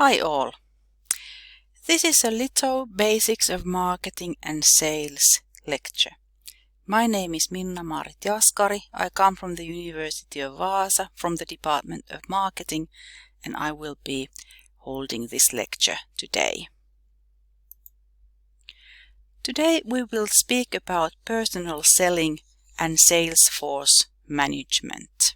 Hi all. This is a little basics of marketing and sales lecture. My name is Minna-Maarit. I come from the University of Vaasa from the Department of Marketing, and I will be holding this lecture today. Today we will speak about personal selling and sales force management.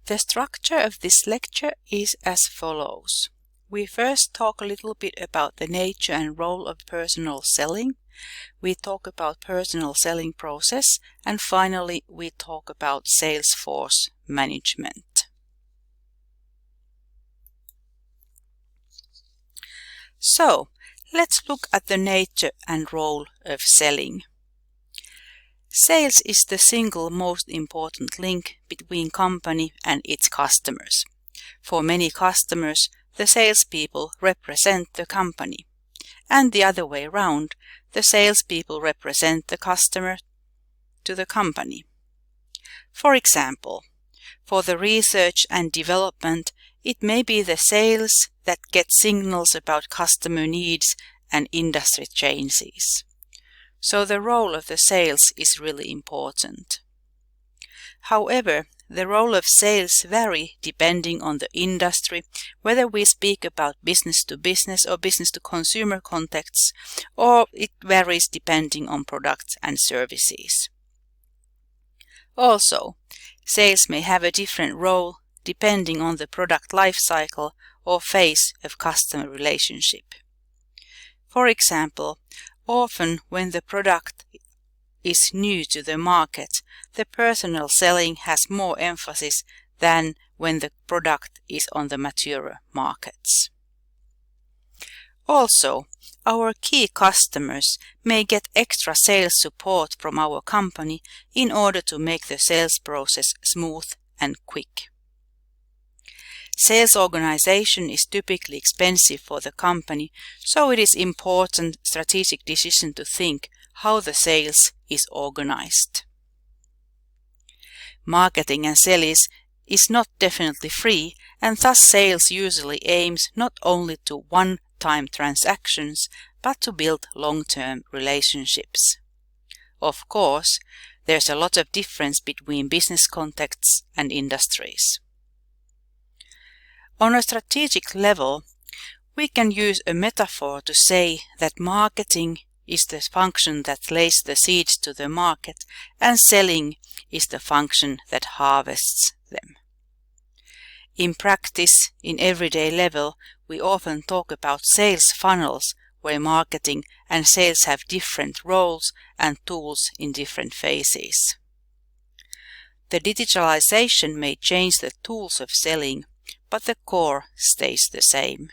The structure of this lecture is as follows. We first talk a little bit about the nature and role of personal selling. We talk about personal selling process, and finally we talk about sales force management. So, let's look at the nature and role of selling. Sales is the single most important link between company and its customers. For many customers, the salespeople represent the company, and the other way around, the salespeople represent the customer to the company. For example, for the research and development, it may be the sales that get signals about customer needs and industry changes. So the role of the sales is really important. However, the role of sales vary depending on the industry, whether we speak about business to business or business to consumer contexts, or it varies depending on products and services. Also, sales may have a different role depending on the product life cycle or phase of customer relationship. For example, often when the product is new to the market, the personal selling has more emphasis than when the product is on the mature markets. Also, our key customers may get extra sales support from our company in order to make the sales process smooth and quick. Sales organization is typically expensive for the company, so it is important strategic decision to think how the sales is organized. Marketing and sales is not definitely free, and thus sales usually aims not only to one-time transactions, but to build long-term relationships. Of course, there's a lot of difference between business contexts and industries. On a strategic level, we can use a metaphor to say that marketing is the function that lays the seeds to the market, and selling is the function that harvests them. In practice, in everyday level, we often talk about sales funnels where marketing and sales have different roles and tools in different phases. The digitalization may change the tools of selling, but the core stays the same.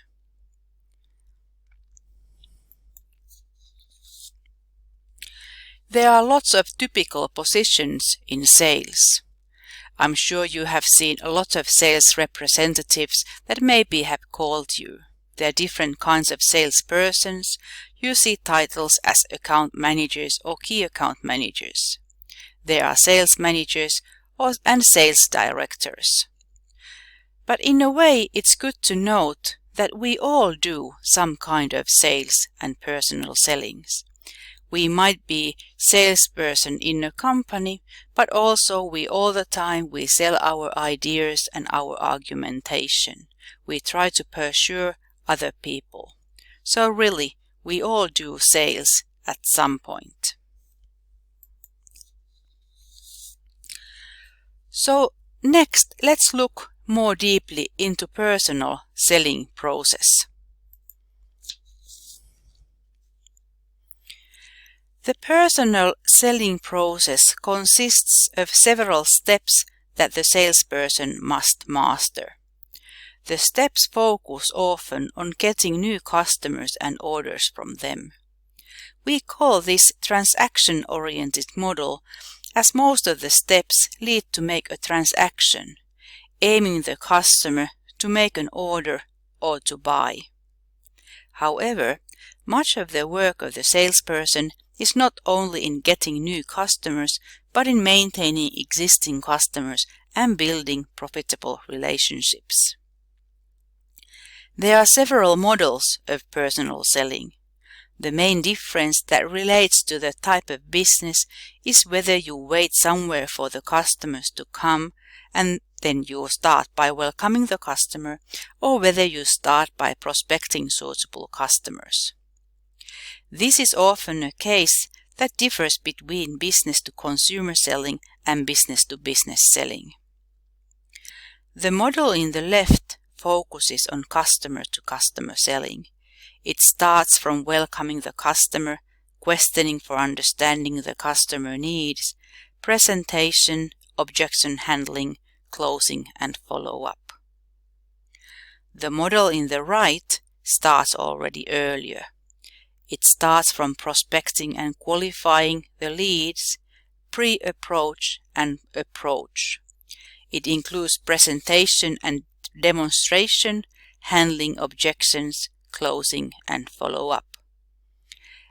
There are lots of typical positions in sales. I'm sure you have seen a lot of sales representatives that maybe have called you. There are different kinds of salespersons. You see titles as account managers or key account managers. There are sales managers and sales directors. But in a way, it's good to note that we all do some kind of sales and personal sellings. We might be salesperson in a company, but also we all the time we sell our ideas and our argumentation. We try to persuade other people. So really, we all do sales at some point. So next, let's look more deeply into personal selling process. The personal selling process consists of several steps that the salesperson must master. The steps focus often on getting new customers and orders from them. We call this transaction-oriented model, as most of the steps lead to make a transaction, aiming the customer to make an order or to buy. However, much of the work of the salesperson is not only in getting new customers, but in maintaining existing customers and building profitable relationships. There are several models of personal selling. The main difference that relates to the type of business is whether you wait somewhere for the customers to come and then you start by welcoming the customer, or whether you start by prospecting suitable customers. This is often a case that differs between business-to-consumer selling and business-to-business selling. The model in the left focuses on customer-to-customer selling. It starts from welcoming the customer, questioning for understanding the customer needs, presentation, objection handling, closing and follow-up. The model in the right starts already earlier. It starts from prospecting and qualifying the leads, pre-approach and approach. It includes presentation and demonstration, handling objections, closing and follow-up.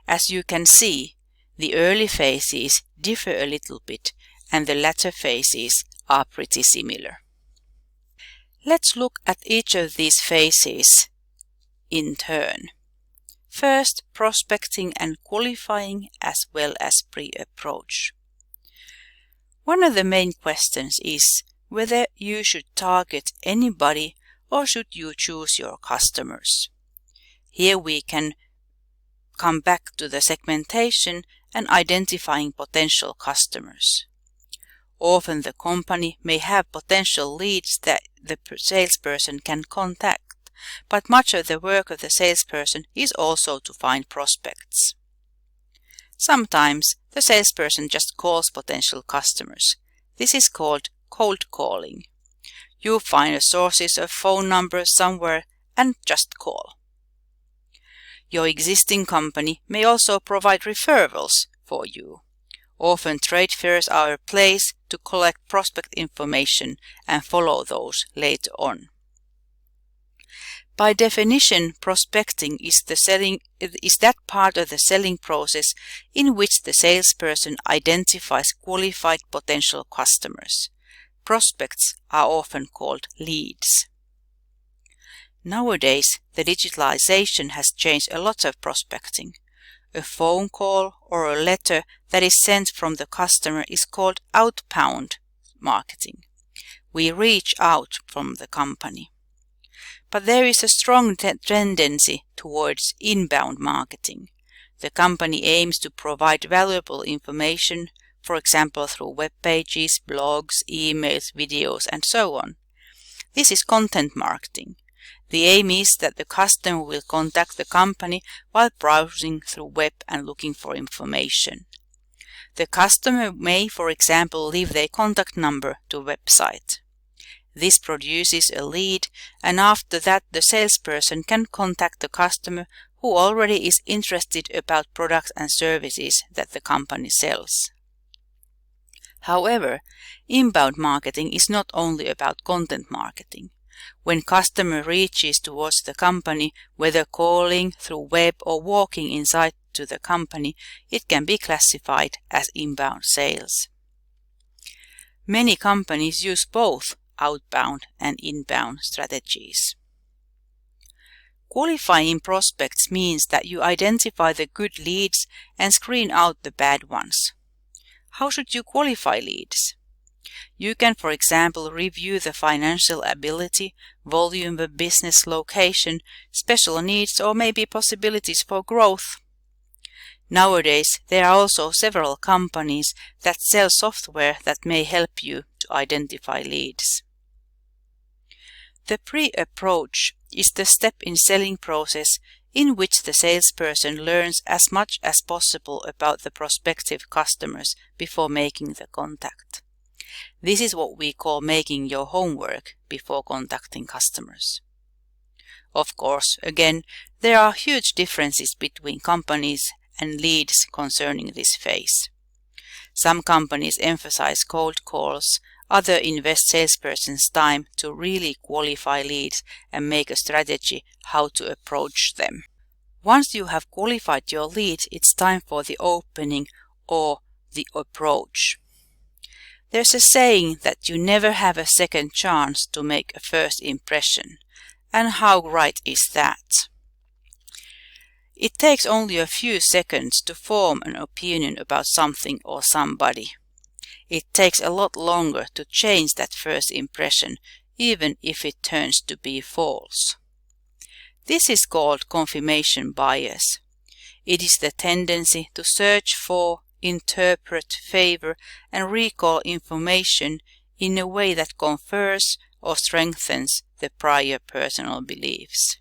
As you can see, the early phases differ a little bit and the latter phases are pretty similar. Let's look at each of these phases in turn. First, prospecting and qualifying as well as pre-approach. One of the main questions is whether you should target anybody or should you choose your customers. Here we can come back to the segmentation and identifying potential customers. Often the company may have potential leads that the salesperson can contact, but much of the work of the salesperson is also to find prospects. Sometimes the salesperson just calls potential customers. This is called cold calling. You find the sources of phone numbers somewhere and just call. Your existing company may also provide referrals for you. Often trade fairs are a place to collect prospect information and follow those later on. By definition, prospecting is that part of the selling process in which the salesperson identifies qualified potential customers. Prospects are often called leads. Nowadays, the digitalization has changed a lot of prospecting. A phone call or a letter that is sent from the customer is called outbound marketing. We reach out from the company. But there is a strong tendency towards inbound marketing. The company aims to provide valuable information, for example through web pages, blogs, emails, videos, and so on. This is content marketing. The aim is that the customer will contact the company while browsing through web and looking for information. The customer may, for example, leave their contact number to a website. This produces a lead, and after that the salesperson can contact the customer who already is interested about products and services that the company sells. However, inbound marketing is not only about content marketing. When customer reaches towards the company, whether calling through web or walking inside to the company, it can be classified as inbound sales. Many companies use both outbound and inbound strategies. Qualifying prospects means that you identify the good leads and screen out the bad ones. How should you qualify leads? You can, for example, review the financial ability, volume of business, location, special needs, or maybe possibilities for growth. Nowadays, there are also several companies that sell software that may help you to identify leads. The pre-approach is the step in selling process in which the salesperson learns as much as possible about the prospective customers before making the contact. This is what we call making your homework before contacting customers. Of course, again, there are huge differences between companies and leads concerning this phase. Some companies emphasize cold calls, others invest salesperson's time to really qualify leads and make a strategy how to approach them. Once you have qualified your lead, it's time for the opening or the approach. There's a saying that you never have a second chance to make a first impression. And how right is that? It takes only a few seconds to form an opinion about something or somebody. It takes a lot longer to change that first impression, even if it turns to be false. This is called confirmation bias. It is the tendency to search for, interpret, favor, and recall information in a way that confers or strengthens the prior personal beliefs.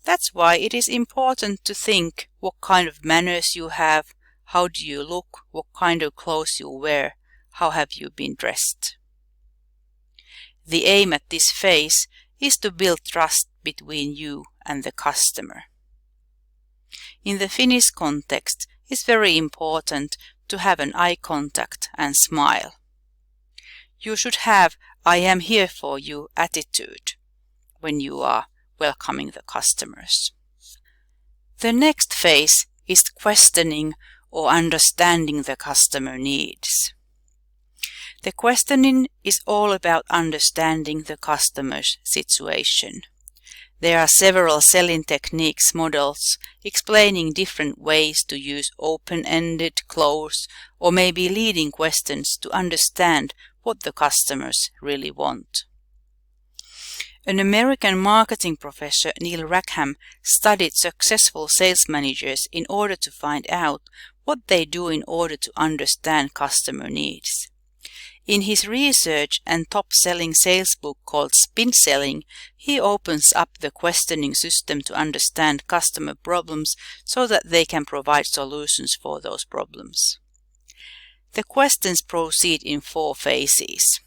That's why it is important to think what kind of manners you have, how do you look, what kind of clothes you wear, how have you been dressed. The aim at this phase is to build trust between you and the customer. In the Finnish context, it's very important to have an eye contact and smile. You should have "I am here for you" attitude when you are welcoming the customers. The next phase is questioning or understanding the customer needs. The questioning is all about understanding the customer's situation. There are several selling techniques models explaining different ways to use open-ended, closed, or maybe leading questions to understand what the customers really want. An American marketing professor, Neil Rackham, studied successful sales managers in order to find out what they do in order to understand customer needs. In his research and top-selling sales book called Spin Selling, he opens up the questioning system to understand customer problems so that they can provide solutions for those problems. The questions proceed in 4 phases.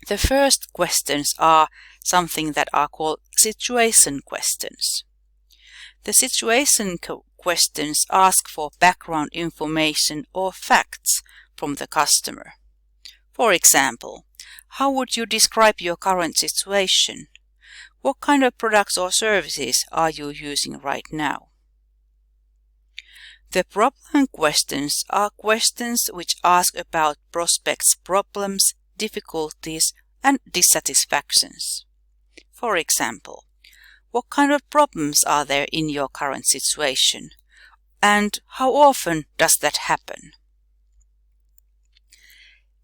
The first questions are something that are called situation questions. The situation questions ask for background information or facts from the customer. For example, how would you describe your current situation? What kind of products or services are you using right now? The problem questions are questions which ask about prospects' problems, difficulties, and dissatisfactions. For example, what kind of problems are there in your current situation? And how often does that happen?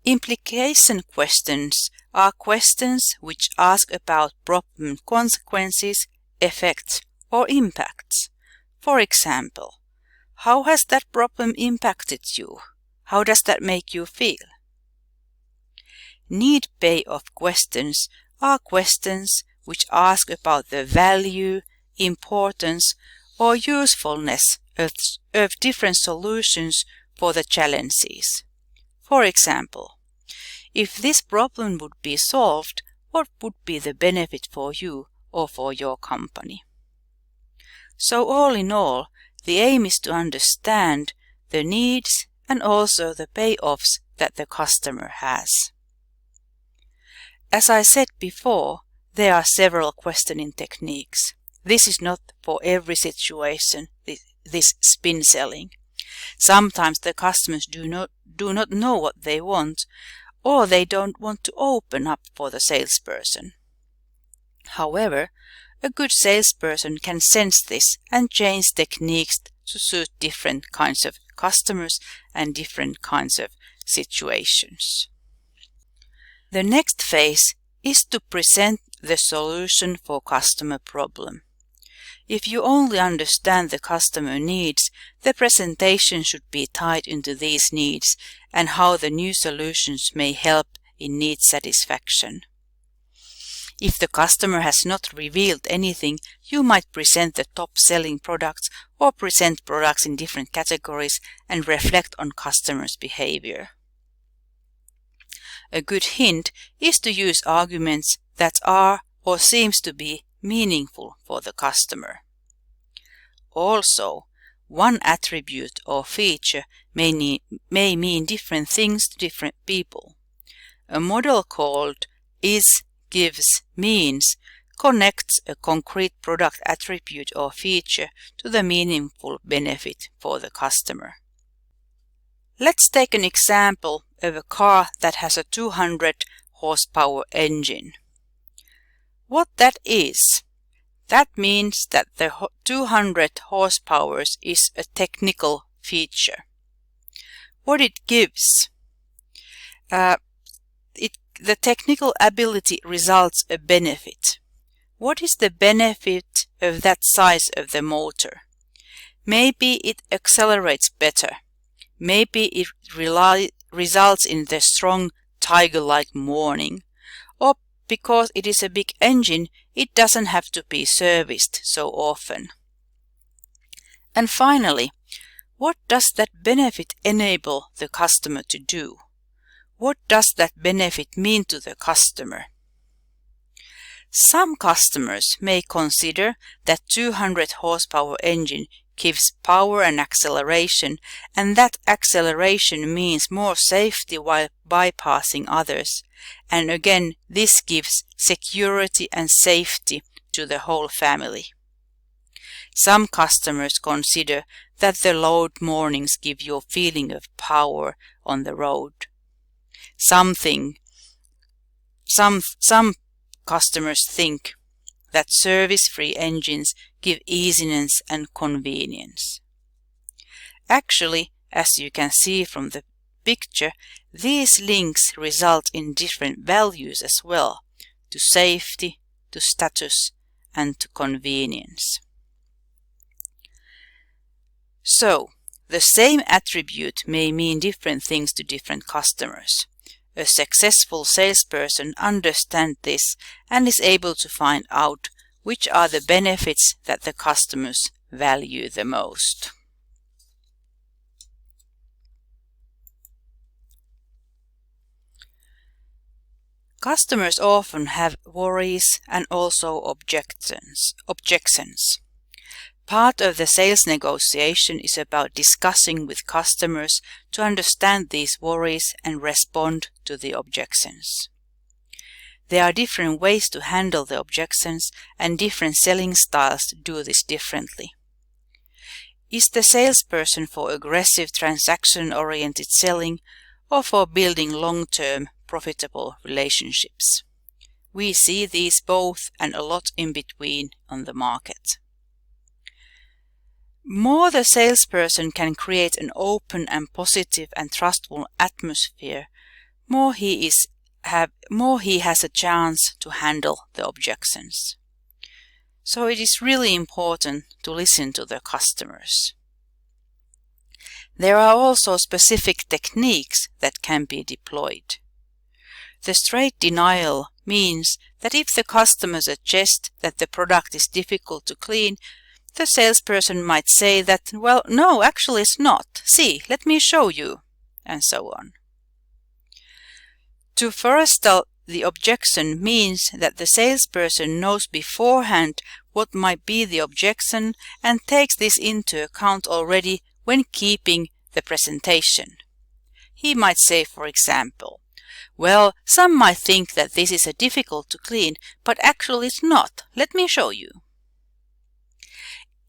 Implication questions are questions which ask about problem consequences, effects, or impacts. For example, how has that problem impacted you? How does that make you feel? Need payoff questions are questions which ask about the value, importance, or usefulness of different solutions for the challenges. For example, if this problem would be solved, what would be the benefit for you or for your company? So all in all, the aim is to understand the needs and also the payoffs that the customer has. As I said before, there are several questioning techniques. This is not for every situation, this spin selling. Sometimes the customers do not know what they want, or they don't want to open up for the salesperson. However, a good salesperson can sense this and change techniques to suit different kinds of customers and different kinds of situations. The next phase is to present the solution for customer problem. If you only understand the customer needs, the presentation should be tied into these needs and how the new solutions may help in need satisfaction. If the customer has not revealed anything, you might present the top-selling products or present products in different categories and reflect on customers' behavior. A good hint is to use arguments that are or seems to be meaningful for the customer. Also, one attribute or feature may mean different things to different people. A model called is, gives, means connects a concrete product attribute or feature to the meaningful benefit for the customer. Let's take an example of a car that has a 200 horsepower engine. What that is, that means that the 200 horsepower is a technical feature. What it gives, the technical ability results a benefit. What is the benefit of that size of the motor? Maybe it accelerates better. Maybe it results in the strong tiger-like mourning. Or because it is a big engine, it doesn't have to be serviced so often. And finally, what does that benefit enable the customer to do? What does that benefit mean to the customer? Some customers may consider that 200 horsepower engine gives power and acceleration, and that acceleration means more safety while bypassing others. And again, this gives security and safety to the whole family. Some customers consider that the loud mornings give you a feeling of power on the road. Some customers think that service-free engines give easiness and convenience. Actually, as you can see from the picture, these links result in different values as well, to safety, to status, and to convenience. So, the same attribute may mean different things to different customers. A successful salesperson understands this and is able to find out which are the benefits that the customers value the most. Customers often have worries and also objections. Part of the sales negotiation is about discussing with customers to understand these worries and respond to the objections. There are different ways to handle the objections, and different selling styles do this differently. Is the salesperson for aggressive transaction-oriented selling or for building long-term profitable relationships? We see these both and a lot in between on the market. More the salesperson can create an open and positive and trustful atmosphere, more he has a chance to handle the objections. So it is really important to listen to the customers. There are also specific techniques that can be deployed. The straight denial means that if the customer suggests that the product is difficult to clean, the salesperson might say that, well, no, actually it's not. See, let me show you, and so on. To forestall the objection means that the salesperson knows beforehand what might be the objection and takes this into account already when keeping the presentation. He might say, for example, well, some might think that this is difficult to clean, but actually it's not. Let me show you.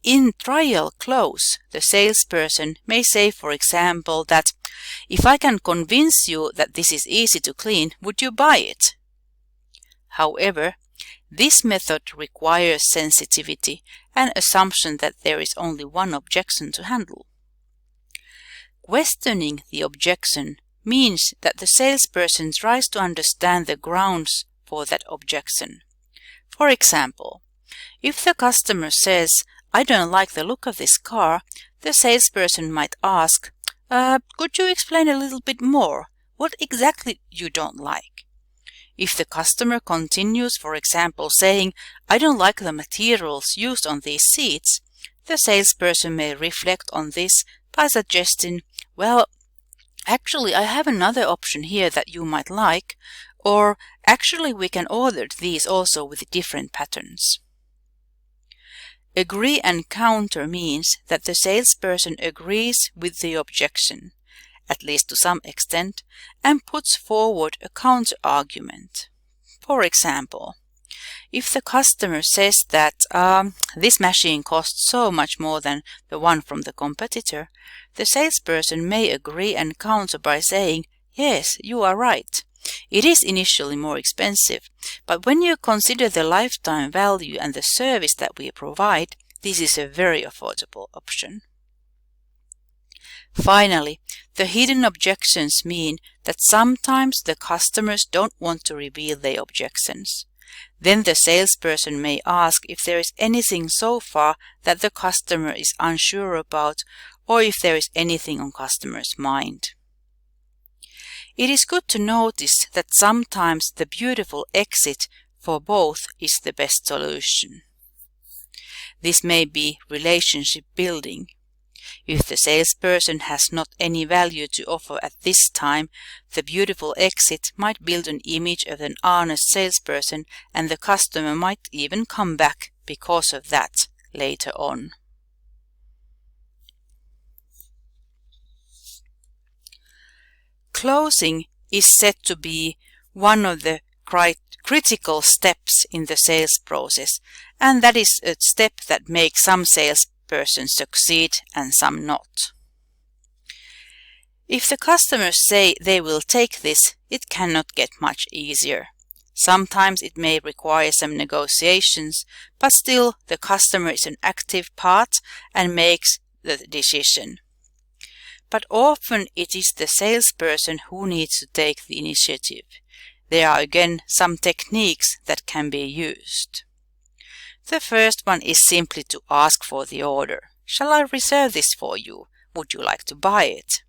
In trial close, the salesperson may say, for example, that if I can convince you that this is easy to clean, would you buy it? However, this method requires sensitivity and assumption that there is only one objection to handle. Questioning the objection means that the salesperson tries to understand the grounds for that objection. For example, if the customer says, I don't like the look of this car, the salesperson might ask, could you explain a little bit more? What exactly you don't like? If the customer continues, for example, saying, I don't like the materials used on these seats, the salesperson may reflect on this by suggesting, well, actually I have another option here that you might like, or actually we can order these also with different patterns. Agree and counter means that the salesperson agrees with the objection, at least to some extent, and puts forward a counter-argument. For example, If the customer says that this machine costs so much more than the one from the competitor, the salesperson may agree and counter by saying, "Yes, you are right. It is initially more expensive, but when you consider the lifetime value and the service that we provide, this is a very affordable option." Finally, the hidden objections mean that sometimes the customers don't want to reveal their objections. Then the salesperson may ask if there is anything so far that the customer is unsure about, or if there is anything on customer's mind. It is good to notice that sometimes the beautiful exit for both is the best solution. This may be relationship building. If the salesperson has not any value to offer at this time, the beautiful exit might build an image of an honest salesperson, and the customer might even come back because of that later on. Closing is said to be one of the critical steps in the sales process, and that is a step that makes some salespersons succeed and some not. If the customers say they will take this, it cannot get much easier. Sometimes it may require some negotiations, but still the customer is an active part and makes the decision. But often it is the salesperson who needs to take the initiative. There are again some techniques that can be used. The first one is simply to ask for the order. "Shall I reserve this for you? Would you like to buy it?"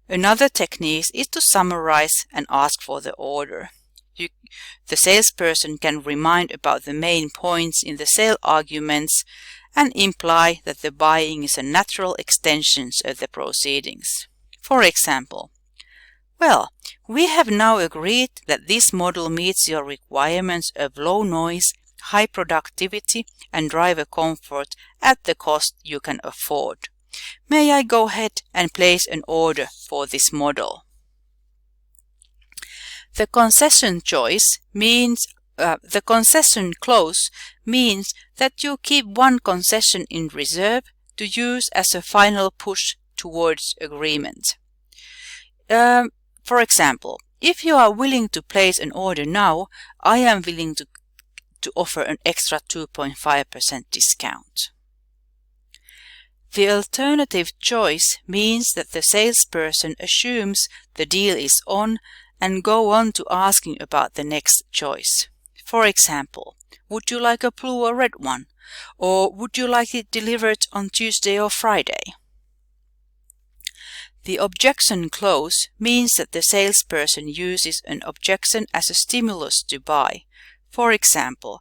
Another technique is to summarize and ask for the order. The salesperson can remind about the main points in the sale arguments and imply that the buying is a natural extension of the proceedings. For example, "Well, we have now agreed that this model meets your requirements of low noise, high productivity and driver comfort at the cost you can afford. May I go ahead and place an order for this model?" The concession clause means that you keep one concession in reserve to use as a final push towards agreement. For example, "If you are willing to place an order now, I am willing to offer an extra 2.5% discount." The alternative choice means that the salesperson assumes the deal is on and go on to asking about the next choice. For example, "Would you like a blue or red one? Or would you like it delivered on Tuesday or Friday?" The objection clause means that the salesperson uses an objection as a stimulus to buy. For example,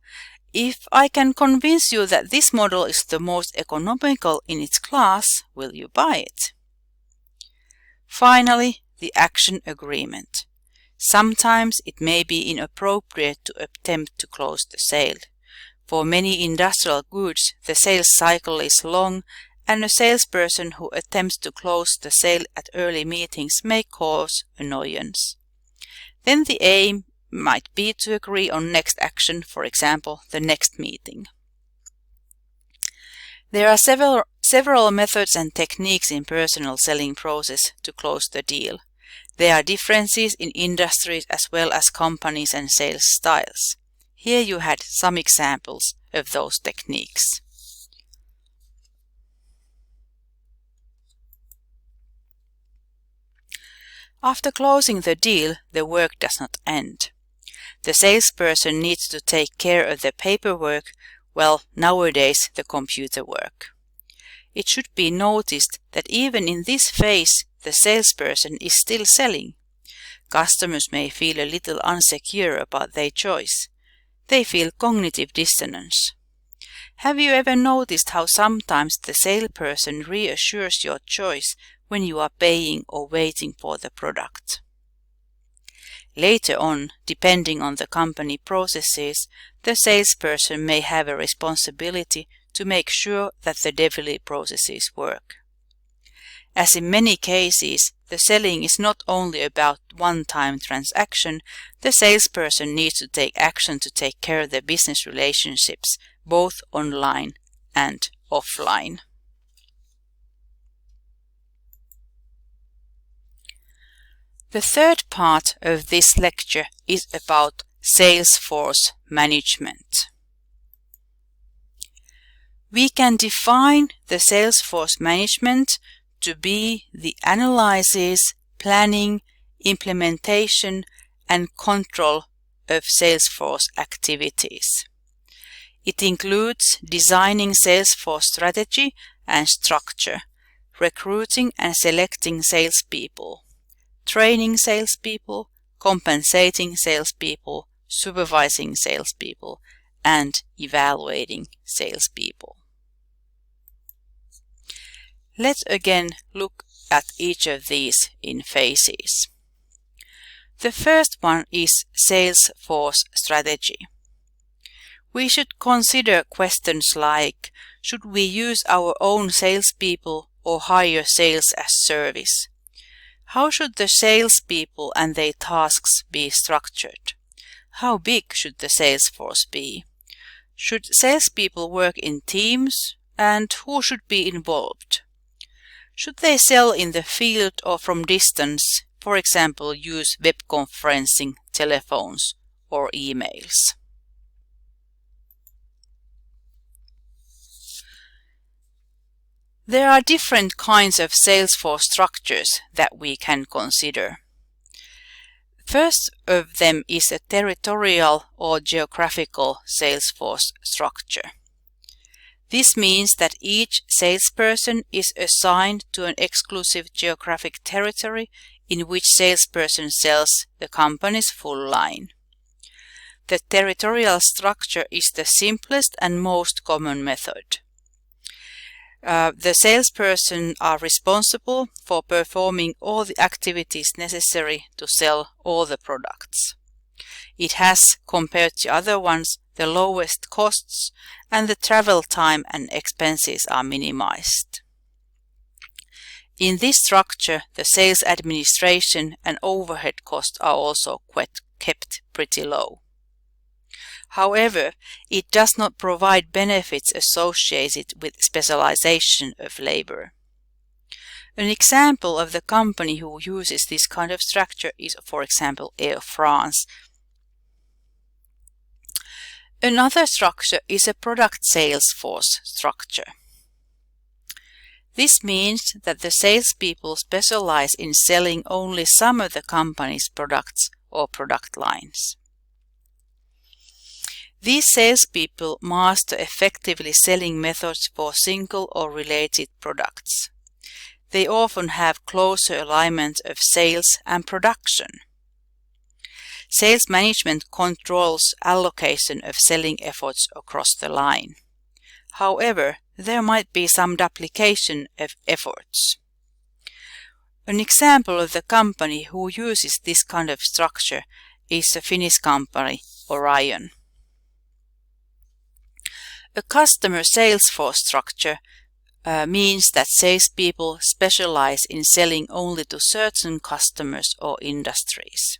"If I can convince you that this model is the most economical in its class, will you buy it?" Finally, the action agreement. Sometimes it may be inappropriate to attempt to close the sale. For many industrial goods, the sales cycle is long, and a salesperson who attempts to close the sale at early meetings may cause annoyance. Then the aim might be to agree on next action, for example, the next meeting. There are several methods and techniques in personal selling process to close the deal. There are differences in industries as well as companies and sales styles. Here you had some examples of those techniques. After closing the deal, the work does not end. The salesperson needs to take care of the paperwork, well, nowadays the computer work. It should be noticed that even in this phase, the salesperson is still selling. Customers may feel a little insecure about their choice. They feel cognitive dissonance. Have you ever noticed how sometimes the salesperson reassures your choice when you are paying or waiting for the product? Later on, depending on the company processes, the salesperson may have a responsibility to make sure that the delivery processes work. As in many cases, the selling is not only about one-time transaction, the salesperson needs to take action to take care of their business relationships, both online and offline. The third part of this lecture is about sales force management. We can define the sales force management to be the analysis, planning, implementation, and control of sales force activities. It includes designing sales force strategy and structure, recruiting and selecting salespeople, training salespeople, compensating salespeople, supervising salespeople, and evaluating salespeople. Let's again look at each of these in phases. The first one is sales force strategy. We should consider questions like, should we use our own salespeople or hire sales as service? How should the salespeople and their tasks be structured? How big should the sales force be? Should salespeople work in teams, and who should be involved? Should they sell in the field or from distance, for example, use web conferencing, telephones, or emails? There are different kinds of sales force structures that we can consider. First of them is a territorial or geographical sales force structure. This means that each salesperson is assigned to an exclusive geographic territory in which salesperson sells the company's full line. The territorial structure is the simplest and most common method. The salesperson are responsible for performing all the activities necessary to sell all the products. It has, compared to other ones, the lowest costs, and the travel time and expenses are minimized. In this structure, the sales administration and overhead costs are also kept pretty low. However, it does not provide benefits associated with specialization of labor. An example of the company who uses this kind of structure is, for example, Air France. Another structure is a product sales force structure. This means that the salespeople specialize in selling only some of the company's products or product lines. These salespeople master effectively selling methods for single or related products. They often have closer alignment of sales and production. Sales management controls allocation of selling efforts across the line. However, there might be some duplication of efforts. An example of the company who uses this kind of structure is a Finnish company, Orion. A customer sales force structure means that salespeople specialize in selling only to certain customers or industries.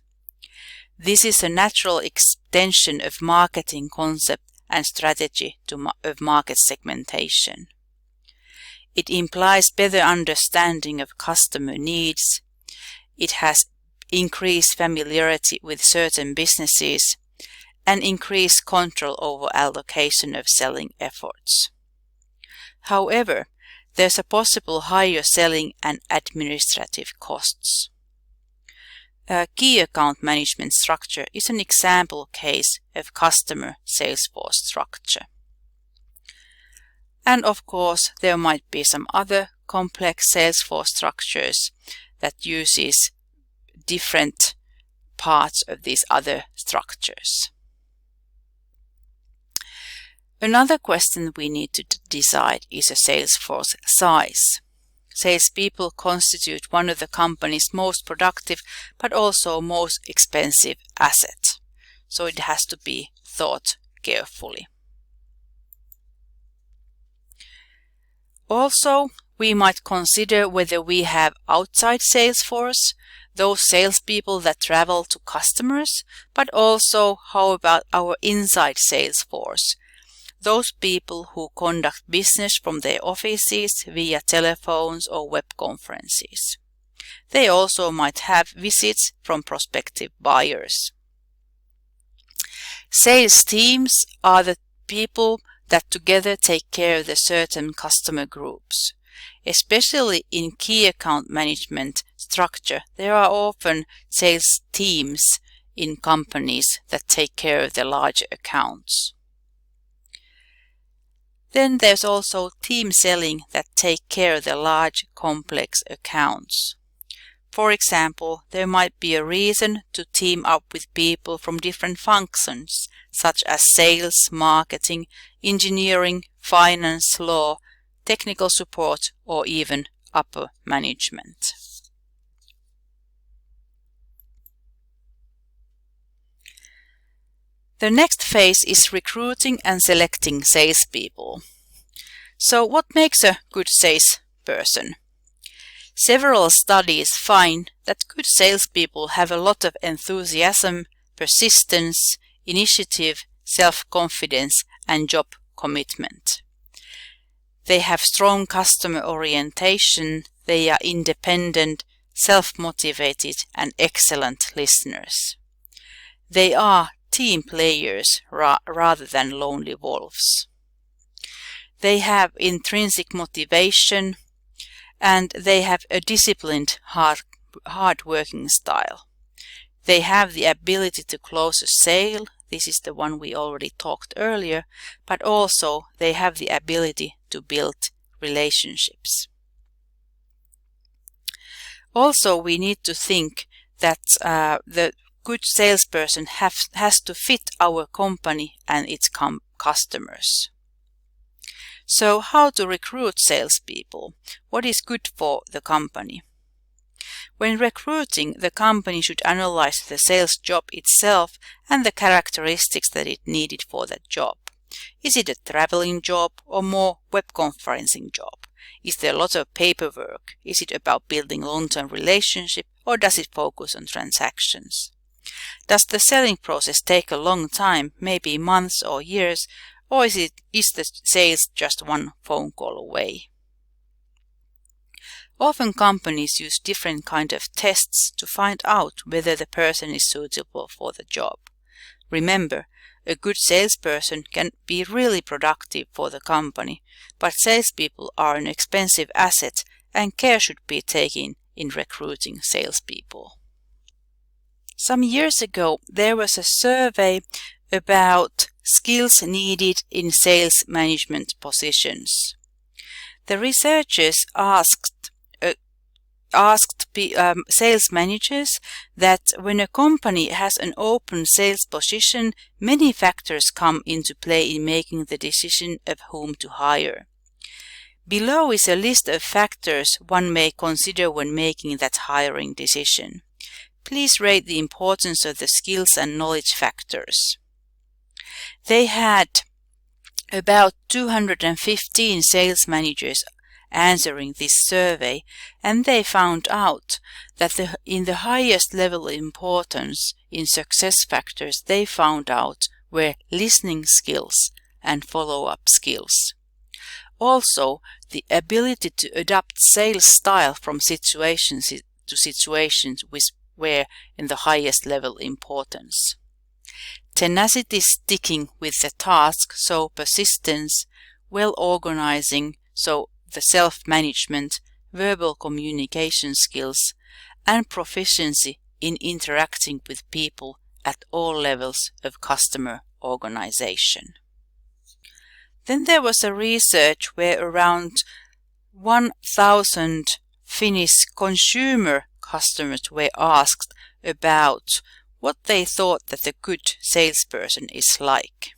This is a natural extension of marketing concept and strategy of market segmentation. It implies better understanding of customer needs. It has increased familiarity with certain businesses and increased control over allocation of selling efforts. However, there's a possible higher selling and administrative costs. A key account management structure is an example case of customer sales force structure. And of course, there might be some other complex sales force structures that uses different parts of these other structures. Another question we need to decide is a sales force size. Salespeople constitute one of the company's most productive but also most expensive assets, so it has to be thought carefully. Also, We might consider whether we have outside sales force, those salespeople that travel to customers, but also how about our inside sales force, those people who conduct business from their offices via telephones or web conferences. They also might have visits from prospective buyers. Sales teams are the people that together take care of the certain customer groups. Especially in key account management structure, there are often sales teams in companies that take care of the larger accounts. Then there's also team selling that take care of the large complex accounts. For example, there might be a reason to team up with people from different functions, such as sales, marketing, engineering, finance, law, technical support, or even upper management. The next phase is recruiting and selecting salespeople. So what makes a good salesperson? Several studies find that good salespeople have a lot of enthusiasm, persistence, initiative, self-confidence, and job commitment. They have strong customer orientation, they are independent, self-motivated, and excellent listeners. They are team players rather than lonely wolves. They have intrinsic motivation, and they have a disciplined, hard-working style. They have the ability to close a sale. This is the one we already talked earlier, but also they have the ability to build relationships. Also, we need to think that the good salesperson has to fit our company and its customers. So how to recruit salespeople? What is good for the company? When recruiting, the company should analyze the sales job itself and the characteristics that it needed for that job. Is it a traveling job or more web conferencing job? Is there a lot of paperwork? Is it about building long-term relationship, or does it focus on transactions? Does the selling process take a long time, maybe months or years, or is the sales just one phone call away? Often companies use different kinds of tests to find out whether the person is suitable for the job. Remember, a good salesperson can be really productive for the company, but salespeople are an expensive asset and care should be taken in recruiting salespeople. Some years ago, there was a survey about skills needed in sales management positions. The researchers asked sales managers that when a company has an open sales position, many factors come into play in making the decision of whom to hire. Below is a list of factors one may consider when making that hiring decision. Please rate the importance of the skills and knowledge factors. They had about 215 sales managers answering this survey, and they found out that in the highest level importance in success factors they found out were listening skills and follow-up skills. Also, the ability to adapt sales style from situations to situations were in the highest level importance. Tenacity sticking with the task, so persistence, well organizing, so the self-management, verbal communication skills, and proficiency in interacting with people at all levels of customer organization. Then there was a research where around 1,000 Finnish consumer customers were asked about what they thought that a good salesperson is like.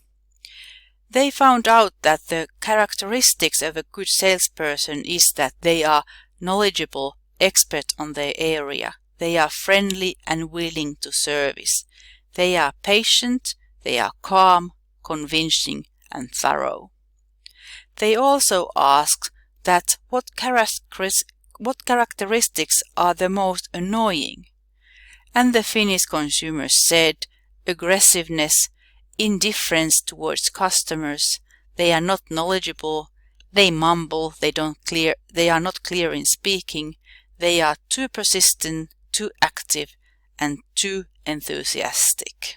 They found out that the characteristics of a good salesperson is that they are knowledgeable, expert on their area, they are friendly and willing to service, they are patient, they are calm, convincing, and thorough. They also asked that what characteristics are the most annoying. And the Finnish consumers said aggressiveness, indifference towards customers, they are not knowledgeable, they mumble, they are not clear in speaking, they are too persistent, too active, and too enthusiastic.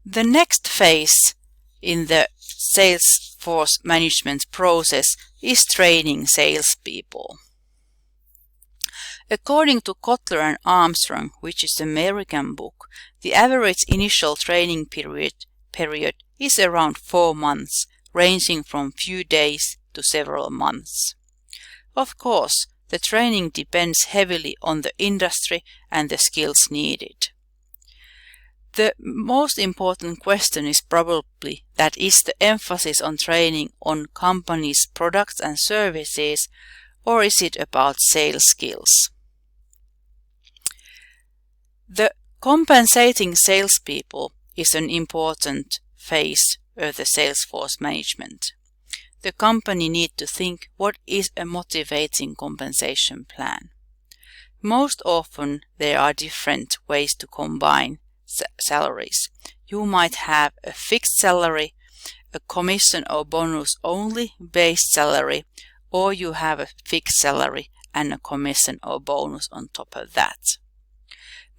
The next phase in the sales force management process is training salespeople. According to Kotler and Armstrong, which is an American book, the average initial training period is around 4 months, ranging from few days to several months. Of course, the training depends heavily on the industry and the skills needed. The most important question is probably that is the emphasis on training on companies' products and services, or is it about sales skills? The compensating salespeople is an important phase of the sales force management. The company needs to think what is a motivating compensation plan. Most often there are different ways to combine salaries. You might have a fixed salary, a commission or bonus only based salary, or you have a fixed salary and a commission or bonus on top of that.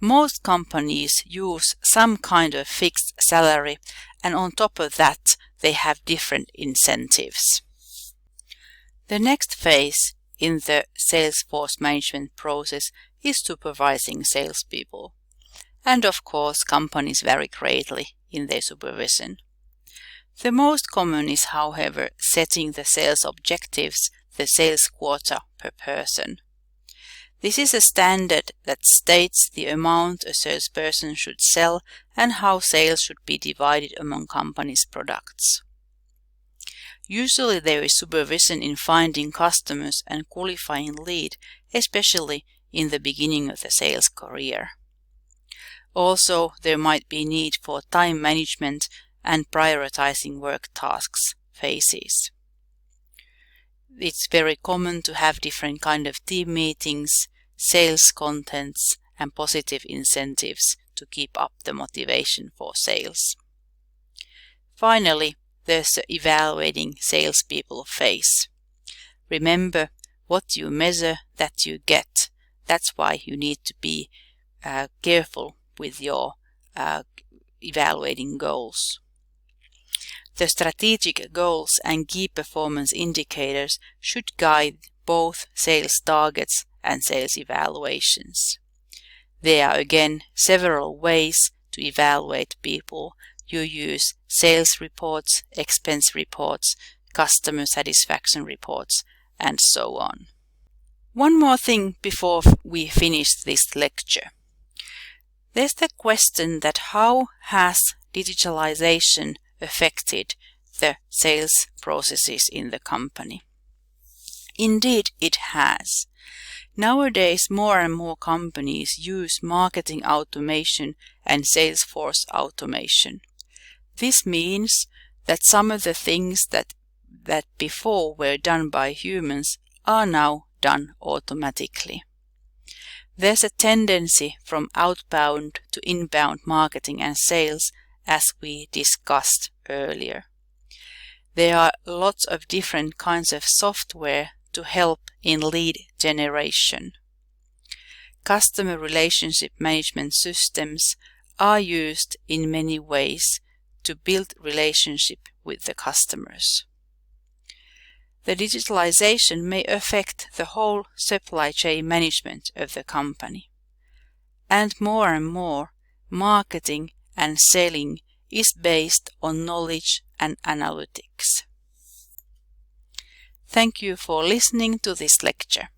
Most companies use some kind of fixed salary, and on top of that they have different incentives. The next phase in the sales force management process is supervising salespeople. And of course, companies vary greatly in their supervision. The most common is, however, setting the sales objectives, the sales quota per person. This is a standard that states the amount a salesperson should sell and how sales should be divided among companies' products. Usually there is supervision in finding customers and qualifying lead, especially in the beginning of the sales career. Also, there might be need for time management and prioritizing work tasks phases. It's very common to have different kind of team meetings, sales contents, and positive incentives to keep up the motivation for sales. Finally, there's the evaluating salespeople phase. Remember, what you measure, that you get. That's why you need to be careful with your evaluating goals. The strategic goals and key performance indicators should guide both sales targets and sales evaluations. There are again several ways to evaluate people. You use sales reports, expense reports, customer satisfaction reports, and so on. One more thing before we finish this lecture. There's the question that how has digitalization affected the sales processes in the company? Indeed, it has. Nowadays, more and more companies use marketing automation and sales force automation. This means that some of the things that before were done by humans are now done automatically. There's a tendency from outbound to inbound marketing and sales, as we discussed earlier. There are lots of different kinds of software to help in lead generation. Customer relationship management systems are used in many ways to build relationship with the customers. The digitalization may affect the whole supply chain management of the company. And more, marketing and selling is based on knowledge and analytics. Thank you for listening to this lecture.